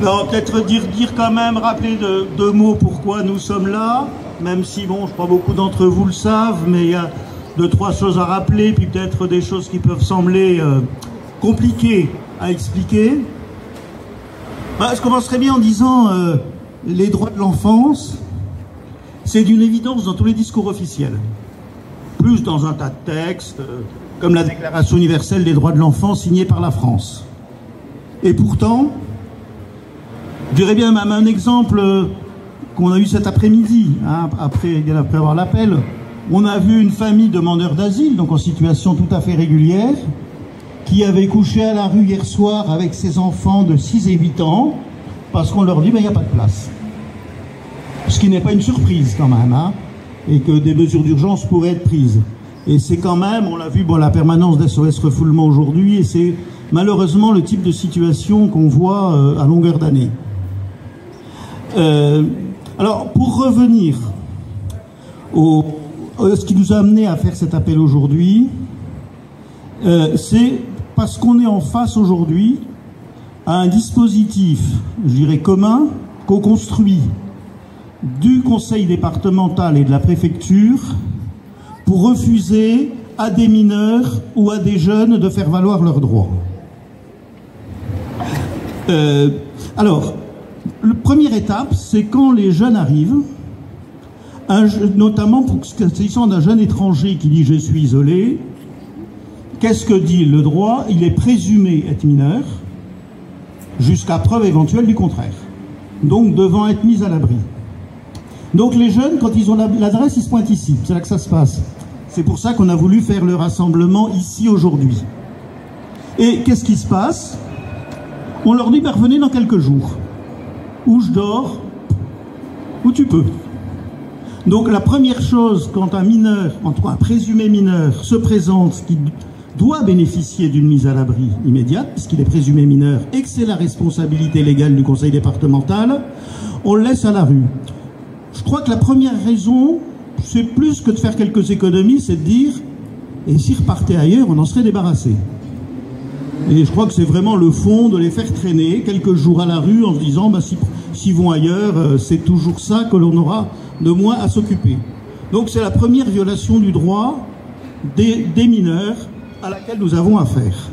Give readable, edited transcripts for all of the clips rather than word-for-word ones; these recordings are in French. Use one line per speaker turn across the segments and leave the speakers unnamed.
Non, peut-être dire quand même, rappeler deux mots pourquoi nous sommes là, même si, bon, je crois beaucoup d'entre vous le savent, mais il y a deux, trois choses à rappeler, puis peut-être des choses qui peuvent sembler compliquées à expliquer. Je commencerai bien en disant les droits de l'enfance, c'est d'une évidence dans tous les discours officiels. Plus dans un tas de textes, comme la Déclaration universelle des droits de l'enfant signée par la France. Et pourtant, je dirais bien même un exemple qu'on a eu cet après-midi, hein, après avoir l'appel. On a vu une famille demandeurs d'asile, donc en situation tout à fait régulière, qui avait couché à la rue hier soir avec ses enfants de 6 et 8 ans, parce qu'on leur dit il n'y a pas de place. Ce qui n'est pas une surprise quand même, hein, et que des mesures d'urgence pourraient être prises. Et c'est quand même, on l'a vu, bon, la permanence d'SOS Refoulement aujourd'hui, et c'est malheureusement le type de situation qu'on voit à longueur d'année. Alors, pour revenir ce qui nous a amené à faire cet appel aujourd'hui, c'est parce qu'on est en face aujourd'hui à un dispositif, je dirais commun, co-construit du conseil départemental et de la préfecture pour refuser à des mineurs ou à des jeunes de faire valoir leurs droits. Alors, la première étape, c'est quand les jeunes arrivent, notamment pour s'agissant d'un jeune étranger qui dit « je suis isolé », qu'est-ce que dit le droit? Il est présumé être mineur, jusqu'à preuve éventuelle du contraire. Donc devant être mis à l'abri. Donc les jeunes, quand ils ont l'adresse, ils se pointent ici. C'est là que ça se passe. C'est pour ça qu'on a voulu faire le rassemblement ici aujourd'hui. Et qu'est-ce qui se passe? On leur dit, revenez dans quelques jours. Où je dors, où tu peux. Donc la première chose, quand un mineur, en tout cas un présumé mineur, se présente, qui doit bénéficier d'une mise à l'abri immédiate, puisqu'il est présumé mineur et que c'est la responsabilité légale du conseil départemental, on le laisse à la rue. Je crois que la première raison, c'est plus que de faire quelques économies, c'est de dire, et s'ils repartaient ailleurs, on en serait débarrassé. Et je crois que c'est vraiment le fond de les faire traîner quelques jours à la rue en se disant, s'ils vont ailleurs, c'est toujours ça que l'on aura de moins à s'occuper. Donc c'est la première violation du droit des mineurs à laquelle nous avons affaire.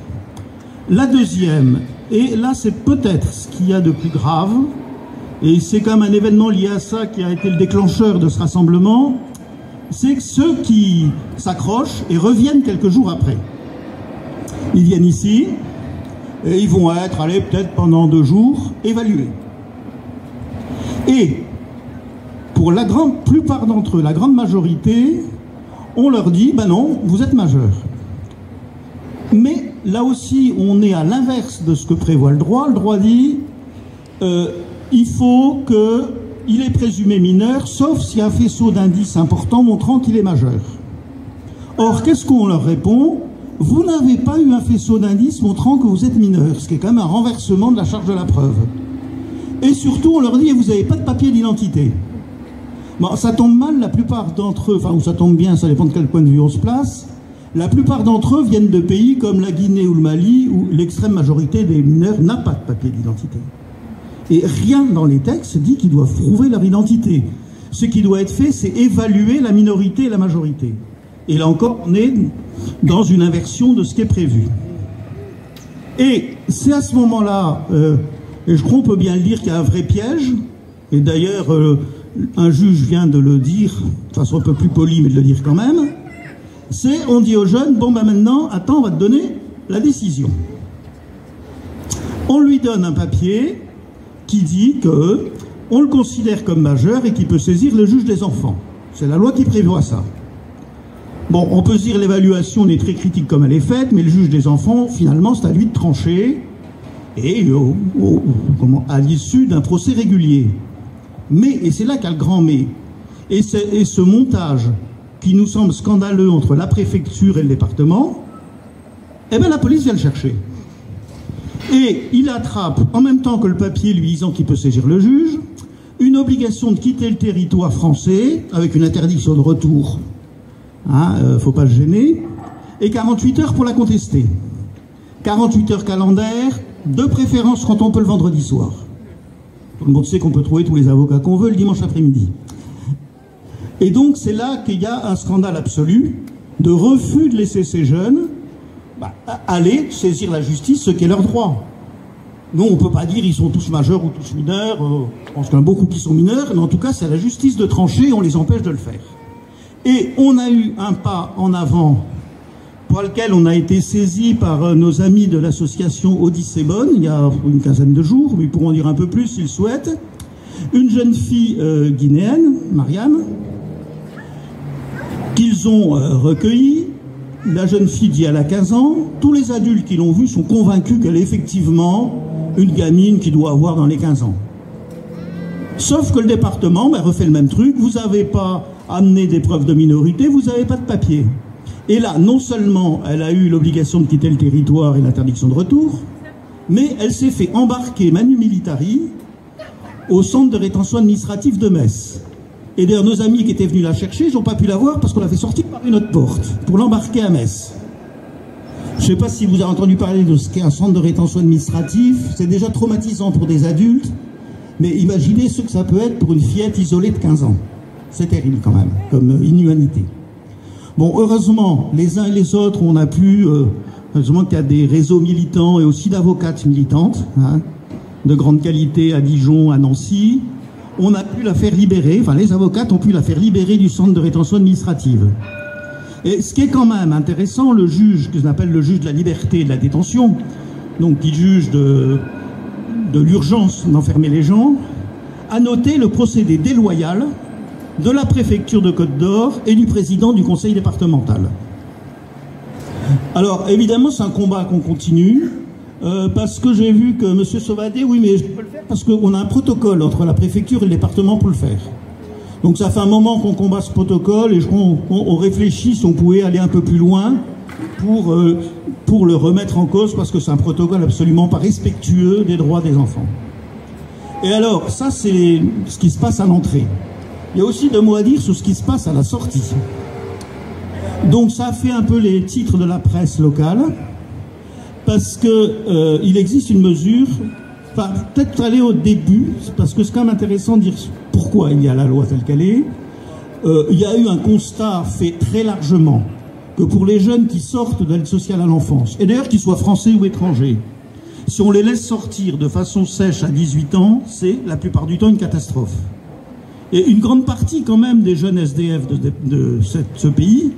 La deuxième, et là c'est peut-être ce qu'il y a de plus grave, et c'est comme un événement lié à ça qui a été le déclencheur de ce rassemblement, c'est que ceux qui s'accrochent et reviennent quelques jours après. Ils viennent ici, et ils vont être, allez, peut-être pendant 2 jours, évalués. Et pour la plupart d'entre eux, la grande majorité, on leur dit, non, vous êtes majeur. Mais là aussi, on est à l'inverse de ce que prévoit le droit. Le droit dit, il faut qu'il est présumé mineur, sauf s'il y a un faisceau d'indices importants montrant qu'il est majeur. Or, qu'est-ce qu'on leur répond? Vous n'avez pas eu un faisceau d'indices montrant que vous êtes mineur, ce qui est quand même un renversement de la charge de la preuve. Et surtout, on leur dit, vous n'avez pas de papier d'identité. Bon, ça tombe mal, la plupart d'entre eux, enfin, ou ça tombe bien, ça dépend de quel point de vue on se place, la plupart d'entre eux viennent de pays comme la Guinée ou le Mali, où l'extrême majorité des mineurs n'a pas de papier d'identité. Et rien dans les textes dit qu'ils doivent prouver leur identité. Ce qui doit être fait, c'est évaluer la minorité et la majorité. Et là encore, on est dans une inversion de ce qui est prévu. Et c'est à ce moment-là, et je crois qu'on peut bien le dire, qu'il y a un vrai piège, et d'ailleurs, un juge vient de le dire, de façon un peu plus polie, mais de le dire quand même, c'est, on dit aux jeunes, maintenant, attends, on va te donner la décision. On lui donne un papier qui dit qu'on le considère comme majeur et qu'il peut saisir le juge des enfants. C'est la loi qui prévoit ça. Bon, on peut se dire l'évaluation, on est très critique comme elle est faite, mais le juge des enfants, finalement, c'est à lui de trancher, et à l'issue d'un procès régulier. Mais, et c'est là qu'il y a le grand mais, et ce montage qui nous semble scandaleux entre la préfecture et le département, la police vient le chercher. Et il attrape, en même temps que le papier lui disant qu'il peut saisir le juge, une obligation de quitter le territoire français, avec une interdiction de retour, faut pas se gêner, et 48 heures pour la contester. 48 heures calendaires, de préférence quand on peut le vendredi soir. Tout le monde sait qu'on peut trouver tous les avocats qu'on veut le dimanche après-midi. Et donc c'est là qu'il y a un scandale absolu de refus de laisser ces jeunes aller saisir la justice, ce qui est leur droit. Nous, on ne peut pas dire ils sont tous majeurs ou tous mineurs, je pense qu'il y en a beaucoup qui sont mineurs, mais en tout cas c'est à la justice de trancher, on les empêche de le faire. Et on a eu un pas en avant pour lequel on a été saisi par nos amis de l'association Odyssée Bonne, il y a une quinzaine de jours, mais ils pourront dire un peu plus s'ils souhaitent. Une jeune fille guinéenne, Marianne, qu'ils ont recueillie. La jeune fille dit elle a 15 ans. Tous les adultes qui l'ont vue sont convaincus qu'elle est effectivement une gamine qui doit avoir dans les 15 ans. Sauf que le département refait le même truc. Vous n'avez pas amené des preuves de minorité, vous n'avez pas de papier. Et là, non seulement elle a eu l'obligation de quitter le territoire et l'interdiction de retour, mais elle s'est fait embarquer manu militari au centre de rétention administrative de Metz. Et d'ailleurs, nos amis qui étaient venus la chercher, ils n'ont pas pu la voir parce qu'on l'a fait sortir par une autre porte pour l'embarquer à Metz. Je ne sais pas si vous avez entendu parler de ce qu'est un centre de rétention administrative. C'est déjà traumatisant pour des adultes, mais imaginez ce que ça peut être pour une fillette isolée de 15 ans. C'est terrible quand même, comme inhumanité. Bon, heureusement, les uns et les autres, on a pu, heureusement qu'il y a des réseaux militants et aussi d'avocates militantes, hein, de grande qualité à Dijon, à Nancy. On a pu la faire libérer, enfin les avocates ont pu la faire libérer du centre de rétention administrative. Et ce qui est quand même intéressant, le juge, que l'on appelle le juge de la liberté et de la détention, donc qui juge de l'urgence d'enfermer les gens, a noté le procédé déloyal de la préfecture de Côte d'Or et du président du conseil départemental. Alors, évidemment, c'est un combat qu'on continue, parce que j'ai vu que M. Sauvadet, oui, mais je peux le faire parce qu'on a un protocole entre la préfecture et le département pour le faire. Donc ça fait un moment qu'on combat ce protocole et on réfléchit si on pouvait aller un peu plus loin pour le remettre en cause, parce que c'est un protocole absolument pas respectueux des droits des enfants. Et alors, ça c'est ce qui se passe à l'entrée. Il y a aussi 2 mots à dire sur ce qui se passe à la sortie. Donc ça fait un peu les titres de la presse locale, parce que il existe une mesure, enfin peut-être aller au début, parce que c'est quand même intéressant de dire pourquoi il y a la loi telle qu'elle est. Il y a eu un constat fait très largement que pour les jeunes qui sortent de l'aide sociale à l'enfance, et d'ailleurs qu'ils soient français ou étrangers, si on les laisse sortir de façon sèche à 18 ans, c'est la plupart du temps une catastrophe. Et une grande partie quand même des jeunes SDF de ce pays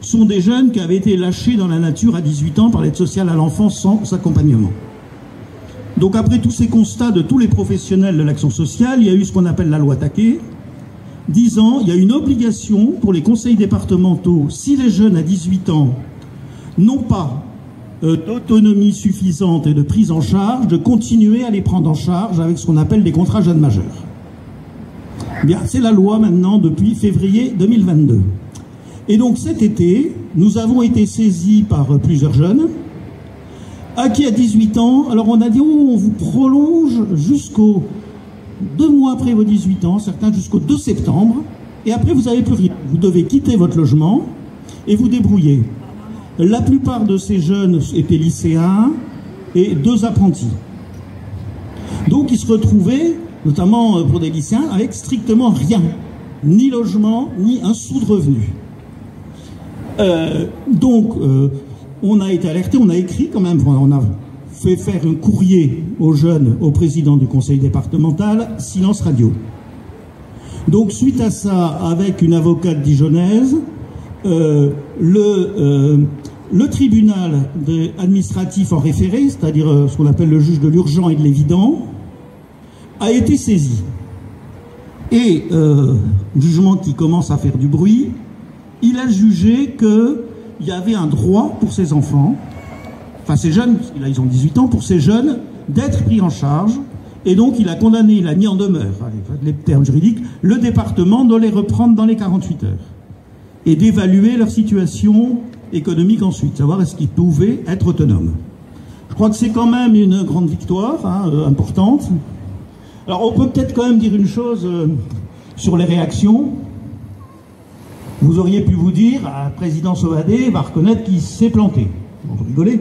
sont des jeunes qui avaient été lâchés dans la nature à 18 ans par l'aide sociale à l'enfance sans accompagnement. Donc après tous ces constats de tous les professionnels de l'action sociale, il y a eu ce qu'on appelle la loi Taquet, disant il y a une obligation pour les conseils départementaux, si les jeunes à 18 ans n'ont pas d'autonomie suffisante et de prise en charge, de continuer à les prendre en charge avec ce qu'on appelle des contrats jeunes majeurs. Bien, c'est la loi maintenant depuis février 2022. Et donc cet été, nous avons été saisis par plusieurs jeunes, à qui à 18 ans, alors on a dit oh, on vous prolonge jusqu'au 2 mois après vos 18 ans, certains jusqu'au 2 septembre, et après vous n'avez plus rien. Vous devez quitter votre logement et vous débrouiller. La plupart de ces jeunes étaient lycéens et 2 apprentis. Donc ils se retrouvaient, notamment pour des lycéens, avec strictement rien, ni logement, ni un sou de revenu. On a été alerté, on a écrit quand même, on a fait faire un courrier aux jeunes, au président du conseil départemental, silence radio. Donc suite à ça, avec une avocate dijonnaise, le tribunal administratif en référé, c'est-à-dire ce qu'on appelle le juge de l'urgent et de l'évident, a été saisi. Et jugement qui commence à faire du bruit, il a jugé qu'il y avait un droit pour ces enfants, enfin ces jeunes, là ils ont 18 ans, pour ces jeunes d'être pris en charge, et donc il a condamné, il a mis en demeure, les termes juridiques, le département de les reprendre dans les 48 heures, et d'évaluer leur situation économique ensuite, savoir est-ce qu'ils pouvaient être autonomes. Je crois que c'est quand même une grande victoire, importante. Alors on peut peut-être quand même dire une chose sur les réactions. Vous auriez pu vous dire, le président Sauvadet va reconnaître qu'il s'est planté. Vous rigolez.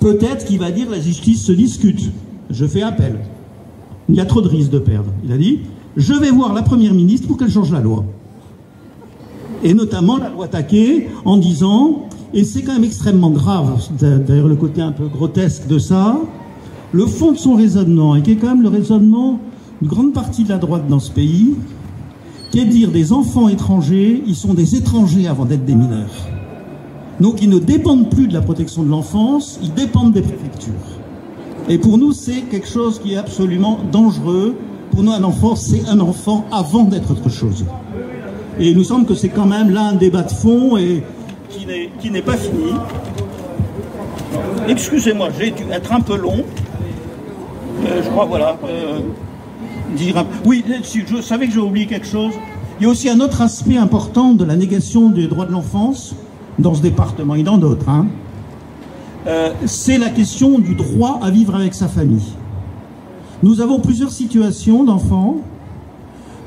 Peut-être qu'il va dire la justice se discute. Je fais appel. Il y a trop de risques de perdre. Il a dit, je vais voir la Première ministre pour qu'elle change la loi. Et notamment la loi Taquet, en disant, et c'est quand même extrêmement grave, d'ailleurs le côté un peu grotesque de ça, le fond de son raisonnement, et qui est quand même le raisonnement d'une grande partie de la droite dans ce pays, qui est de dire des enfants étrangers, ils sont des étrangers avant d'être des mineurs. Donc ils ne dépendent plus de la protection de l'enfance, ils dépendent des préfectures. Et pour nous, c'est quelque chose qui est absolument dangereux. Pour nous, un enfant, c'est un enfant avant d'être autre chose. Et il nous semble que c'est quand même là un débat de fond et qui n'est pas fini. Excusez-moi, j'ai dû être un peu long. Je crois, voilà. Oui, je savais que j'ai oublié quelque chose. Il y a aussi un autre aspect important de la négation des droits de l'enfance dans ce département et dans d'autres. C'est la question du droit à vivre avec sa famille. Nous avons plusieurs situations d'enfants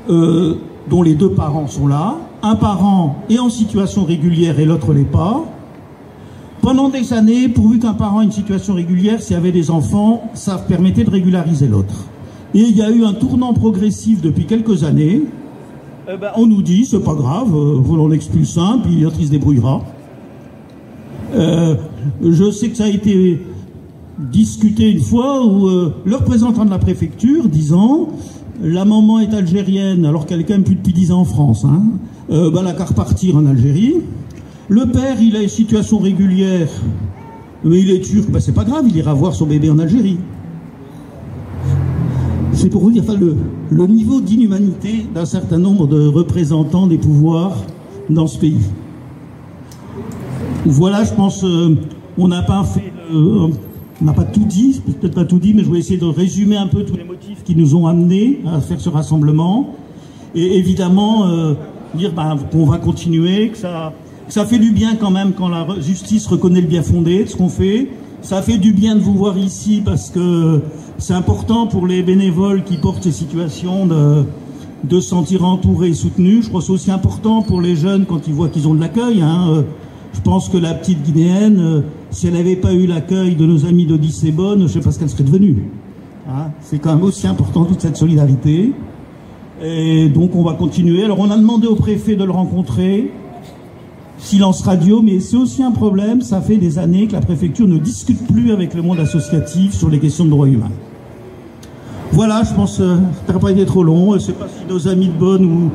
dont les deux parents sont là. Un parent est en situation régulière et l'autre l'est pas. Pendant des années, pourvu qu'un parent ait une situation régulière, s'il y avait des enfants, ça permettait de régulariser l'autre. Et il y a eu un tournant progressif depuis quelques années. On nous dit, c'est pas grave, vous l'en expulse un, puis l'autre il se débrouillera. Je sais que ça a été discuté une fois où le représentant de la préfecture disant la maman est algérienne alors qu'elle est quand même plus depuis 10 ans en France, elle a qu'à repartir en Algérie. Le père il a une situation régulière mais il est turc, c'est pas grave, il ira voir son bébé en Algérie. C'est pour vous dire le niveau d'inhumanité d'un certain nombre de représentants des pouvoirs dans ce pays. Voilà, je pense, on n'a pas tout dit, peut-être pas tout dit, mais je vais essayer de résumer un peu tous les motifs qui nous ont amenés à faire ce rassemblement. Et évidemment, dire qu'on va continuer, que ça fait du bien quand même quand la justice reconnaît le bien fondé de ce qu'on fait. Ça fait du bien de vous voir ici parce que c'est important pour les bénévoles qui portent ces situations de se sentir entourés et soutenus. Je crois que c'est aussi important pour les jeunes quand ils voient qu'ils ont de l'accueil. Je pense que la petite Guinéenne, si elle n'avait pas eu l'accueil de nos amis d'Odyssée Bonne, je ne sais pas ce qu'elle serait devenue. C'est quand même aussi important toute cette solidarité. Et donc on va continuer. Alors on a demandé au préfet de le rencontrer. Silence radio, mais c'est aussi un problème. Ça fait des années que la préfecture ne discute plus avec le monde associatif sur les questions de droits humains. Voilà, je pense que ça n'a pas été trop long. Je ne sais pas si nos amis de Bonne ou...